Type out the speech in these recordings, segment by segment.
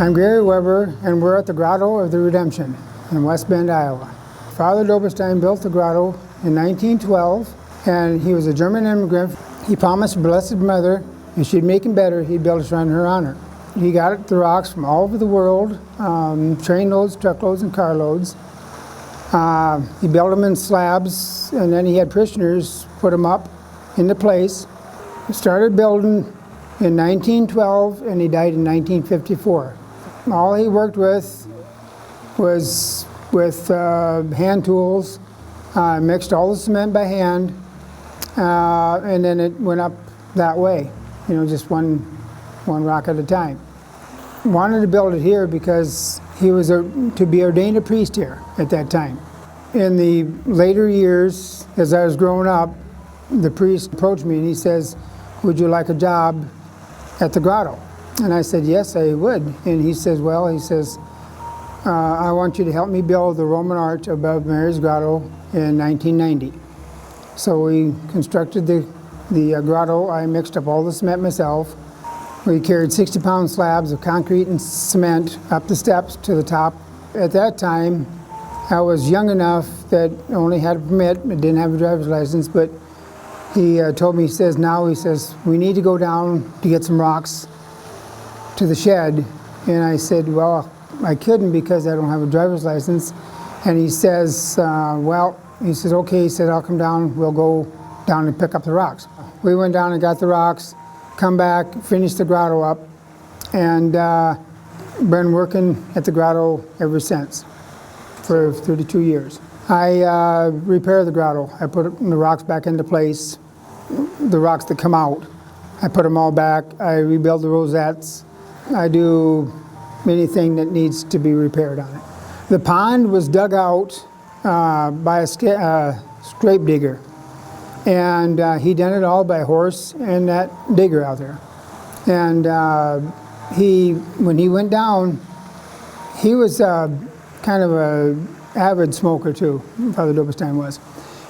I'm Gary Weber, and we're at the Grotto of the Redemption in West Bend, Iowa. Father Doberstein built the grotto in 1912, and he was a German immigrant. He promised Blessed Mother if she'd make him better, he'd build a shrine in her honor. He got the rocks from all over the world, train loads, truckloads, and carloads. He built them in slabs, and then he had parishioners put them up into place. He started building in 1912, and he died in 1954. All he worked with was with hand tools, mixed all the cement by hand, and then it went up that way, just one rock at a time. Wanted to build it here because he was to be ordained a priest here at that time. In the later years, as I was growing up, the priest approached me and he says, "Would you like a job at the grotto?" And I said, "Yes, I would." And he says, "I want you to help me build the Roman arch above Mary's Grotto in 1990. So we constructed the grotto. I mixed up all the cement myself. We carried 60-pound slabs of concrete and cement up the steps to the top. At that time, I was young enough that I only had a permit, I didn't have a driver's license, but he told me, he says, "We need to go down to get some rocks to the shed." And I said, "Well, I couldn't because I don't have a driver's license." And he says, "Okay," he said, "I'll come down, we'll go down and pick up the rocks." We went down and got the rocks, come back, finished the grotto up, and been working at the grotto ever since for 32 years. I repaired the grotto. I put the rocks back into place, the rocks that come out. I put them all back. I rebuild the rosettes. I do anything that needs to be repaired on it. The pond was dug out by a scrape digger, and he done it all by horse and that digger out there. And when he went down, he was kind of a avid smoker too, Father Doberstein was.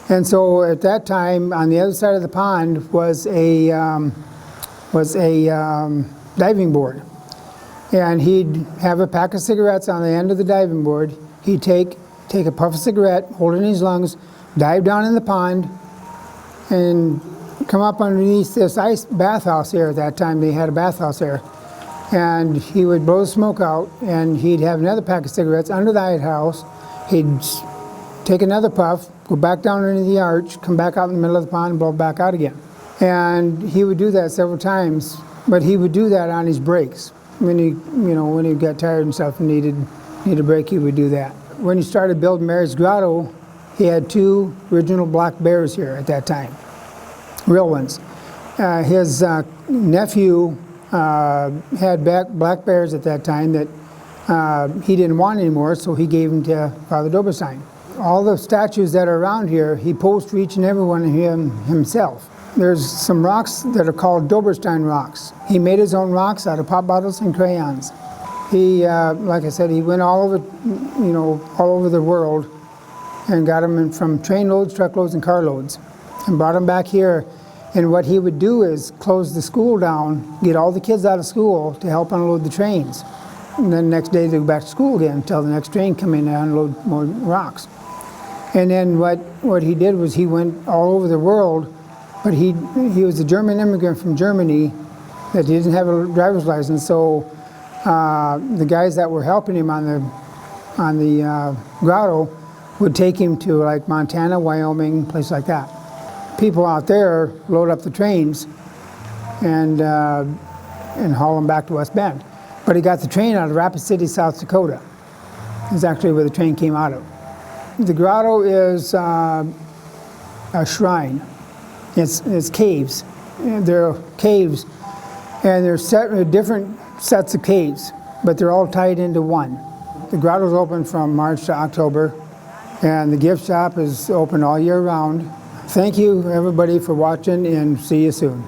And so at that time, on the other side of the pond was a diving board. And he'd have a pack of cigarettes on the end of the diving board. He'd take a puff of cigarette, hold it in his lungs, dive down in the pond, and come up underneath this ice bathhouse here. At that time, they had a bathhouse there. And he would blow the smoke out, and he'd have another pack of cigarettes under the lighthouse. He'd take another puff, go back down into the arch, come back out in the middle of the pond, and blow back out again. And he would do that several times, but he would do that on his breaks. When he got tired and stuff and needed a break, he would do that. When he started building Mary's Grotto, he had 2 original black bears here at that time, real ones. His nephew had black bears at that time that he didn't want anymore, so he gave them to Father Doberstein. All the statues that are around here, he posed for each and every one of them himself. There's some rocks that are called Doberstein rocks. He made his own rocks out of pop bottles and crayons. He, like I said, he went all over the world and got them from train loads, truckloads, and carloads, and brought them back here. And what he would do is close the school down, get all the kids out of school to help unload the trains. And then the next day they go back to school again until the next train come in and unload more rocks. And then what he did was he went all over the world, but he was a German immigrant from Germany that he didn't have a driver's license, so the guys that were helping him on the grotto would take him to like Montana, Wyoming, places like that. People out there load up the trains and haul them back to West Bend. But he got the train out of Rapid City, South Dakota. Is actually where the train came out of. The grotto is a shrine. It's caves. There are caves, and there's different sets of caves, but they're all tied into one. The grotto is open from March to October, and the gift shop is open all year round. Thank you, everybody, for watching, and see you soon.